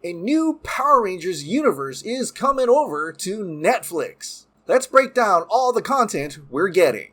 a new Power Rangers universe is coming over to Netflix. Let's break down all the content we're getting.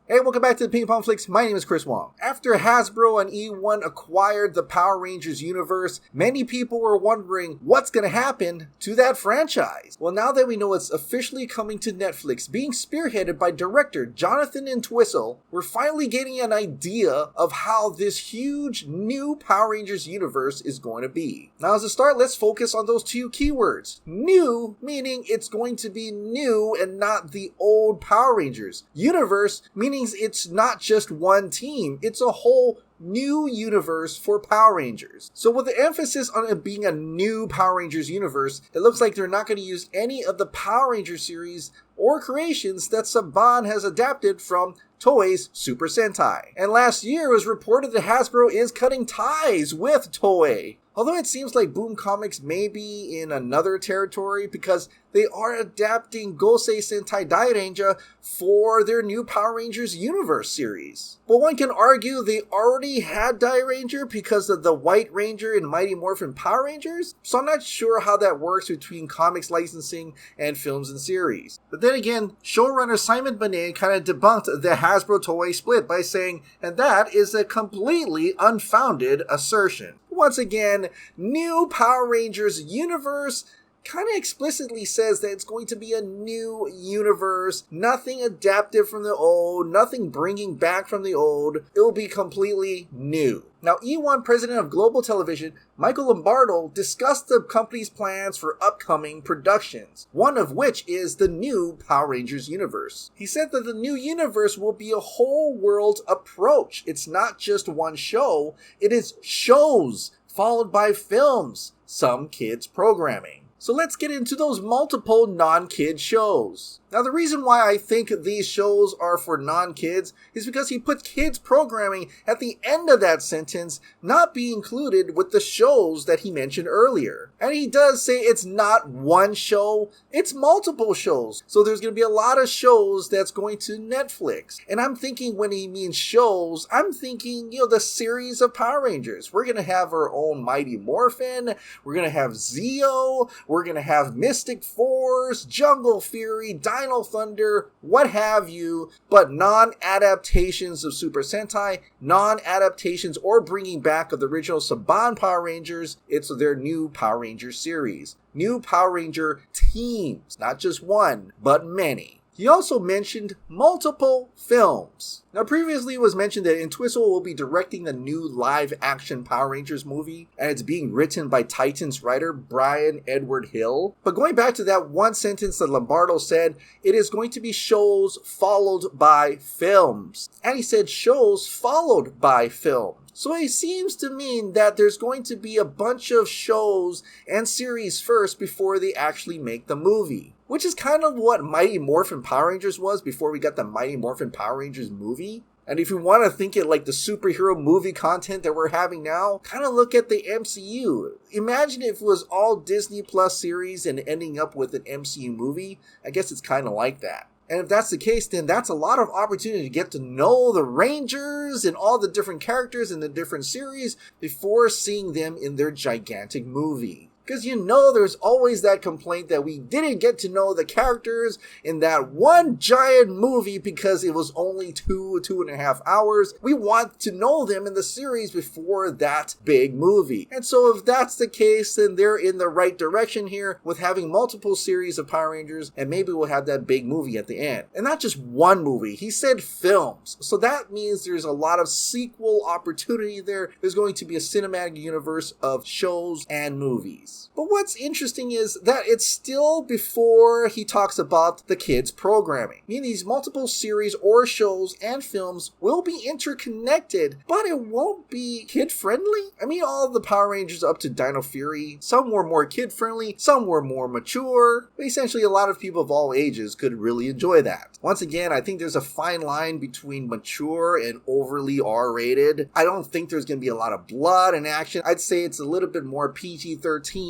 Hey, welcome back to the Ping Pong Flix. My name is Chris Wong. After Hasbro and eOne acquired the Power Rangers universe, many people were wondering what's going to happen to that franchise. Well, now that we know it's officially coming to Netflix, being spearheaded by director Jonathan Entwistle, we're finally getting an idea of how this huge new Power Rangers universe is going to be. Now, as a start, let's focus on those two keywords. New, meaning it's going to be new and not the old Power Rangers. Universe, meaning it's not just one team, it's a whole new universe for Power Rangers. So with the emphasis on it being a new Power Rangers universe, it looks like they're not going to use any of the Power Rangers series or creations that Saban has adapted from Toei's Super Sentai. And last year it was reported that Hasbro is cutting ties with Toei. Although it seems like Boom Comics may be in another territory because they are adapting Gosei Sentai Dairanger for their new Power Rangers Universe series. But one can argue they already had Dairanger because of the White Ranger in Mighty Morphin Power Rangers, so I'm not sure how that works between comics licensing and films and series. But then again, showrunner Simon Benet kind of debunked the Hasbro-Toei split by saying, and that is a completely unfounded assertion. Once again, new Power Rangers universe kind of explicitly says that it's going to be a new universe, nothing adapted from the old, nothing bringing back from the old. It will be completely new. Now, eOne president of Global Television, Michael Lombardo, discussed the company's plans for upcoming productions, one of which is the new Power Rangers universe. He said that the new universe will be a whole world approach. It's not just one show, it is shows followed by films, some kids programming. So let's get into those multiple non-kid shows. Now, the reason why I think these shows are for non-kids is because he put kids programming at the end of that sentence, not be included with the shows that he mentioned earlier. And he does say it's not one show, it's multiple shows. So there's going to be a lot of shows that's going to Netflix. And I'm thinking when he means shows, I'm thinking, the series of Power Rangers. We're going to have our own Mighty Morphin, we're going to have Zeo, we're going to have Mystic Force, Jungle Fury, Dino Thunder, what have you, but non-adaptations of Super Sentai, non-adaptations or bringing back of the original Saban Power Rangers. It's their new Power Ranger series. New Power Ranger teams, not just one, but many. He also mentioned multiple films. Now, previously it was mentioned that Entwistle will be directing the new live-action Power Rangers movie, and it's being written by Titans writer Brian Edward Hill. But going back to that one sentence that Lombardo said, it is going to be shows followed by films. And he said shows followed by films. So it seems to mean that there's going to be a bunch of shows and series first before they actually make the movie. Which is kind of what Mighty Morphin Power Rangers was before we got the Mighty Morphin Power Rangers movie. And if you want to think it like the superhero movie content that we're having now, kind of look at the MCU. Imagine if it was all Disney Plus series and ending up with an MCU movie. I guess it's kind of like that. And if that's the case, then that's a lot of opportunity to get to know the Rangers and all the different characters in the different series before seeing them in their gigantic movie. Because there's always that complaint that we didn't get to know the characters in that one giant movie because it was only 2.5 hours. We want to know them in the series before that big movie. And so if that's the case, then they're in the right direction here with having multiple series of Power Rangers, and maybe we'll have that big movie at the end. And not just one movie, he said films. So that means there's a lot of sequel opportunity there. There's going to be a cinematic universe of shows and movies. But what's interesting is that it's still before he talks about the kids programming. Meaning these multiple series or shows and films will be interconnected, but it won't be kid-friendly. I mean, all the Power Rangers up to Dino Fury, some were more kid-friendly, some were more mature, but essentially a lot of people of all ages could really enjoy that. Once again, I think there's a fine line between mature and overly R-rated. I don't think there's going to be a lot of blood and action. I'd say it's a little bit more PG-13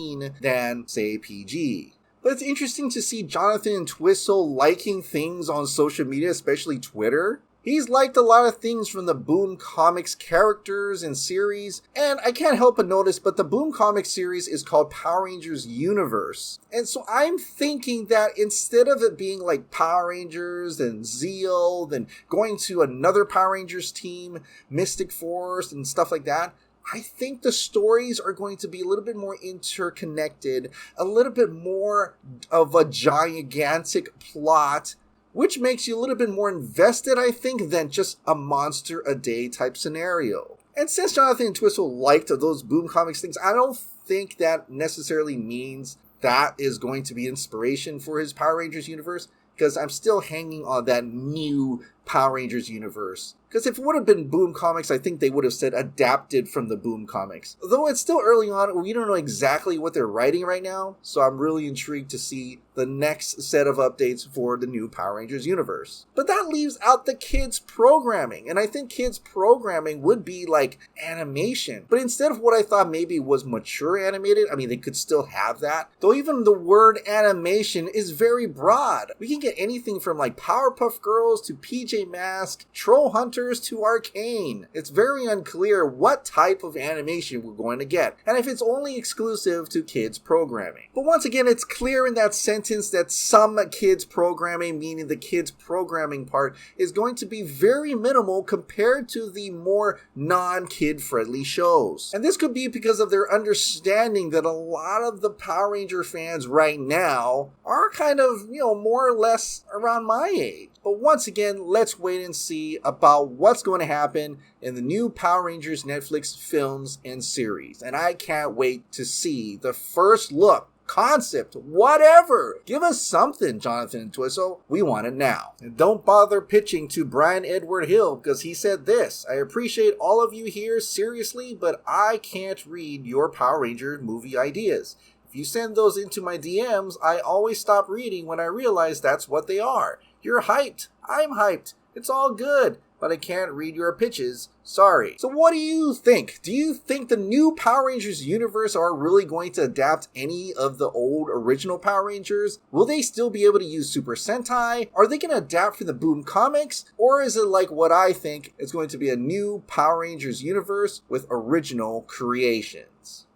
than, say, PG. But it's interesting to see Jonathan Entwistle liking things on social media, especially Twitter. He's liked a lot of things from the Boom Comics characters and series, and I can't help but notice, but the Boom Comics series is called Power Rangers Universe. And so I'm thinking that instead of it being like Power Rangers and Zeal, then going to another Power Rangers team, Mystic Force and stuff like that, I think the stories are going to be a little bit more interconnected, a little bit more of a gigantic plot, which makes you a little bit more invested, I think, than just a monster a day type scenario. And since Jonathan Twistle liked those Boom Comics things, I don't think that necessarily means that is going to be inspiration for his Power Rangers universe, because I'm still hanging on that new Power Rangers universe. Because if it would have been Boom Comics, I think they would have said adapted from the Boom Comics. Though it's still early on, we don't know exactly what they're writing right now, so I'm really intrigued to see the next set of updates for the new Power Rangers universe. But that leaves out the kids programming, and I think kids programming would be like animation. But instead of what I thought maybe was mature animated, I mean, they could still have that. Though even the word animation is very broad. We can get anything from like Powerpuff Girls to PJ Masks, Troll Hunters to Arcane. It's very unclear what type of animation we're going to get, and if it's only exclusive to kids programming. But once again, it's clear in that sentence that some kids programming, meaning the kids programming part, is going to be very minimal compared to the more non-kid friendly shows. And this could be because of their understanding that a lot of the Power Ranger fans right now are kind of, more or less around my age. But once again, let's wait and see about what's going to happen in the new Power Rangers Netflix films and series. And I can't wait to see the first look, concept, whatever. Give us something, Jonathan Twistle. We want it now. And don't bother pitching to Brian Edward Hill, because he said this: I appreciate all of you here, seriously, but I can't read your Power Ranger movie ideas. If you send those into my DMs, I always stop reading when I realize that's what they are. You're hyped. I'm hyped. It's all good. But I can't read your pitches. Sorry. So what do you think? Do you think the new Power Rangers universe are really going to adapt any of the old original Power Rangers? Will they still be able to use Super Sentai? Are they going to adapt from the Boom Comics? Or is it like what I think is going to be a new Power Rangers universe with original creations?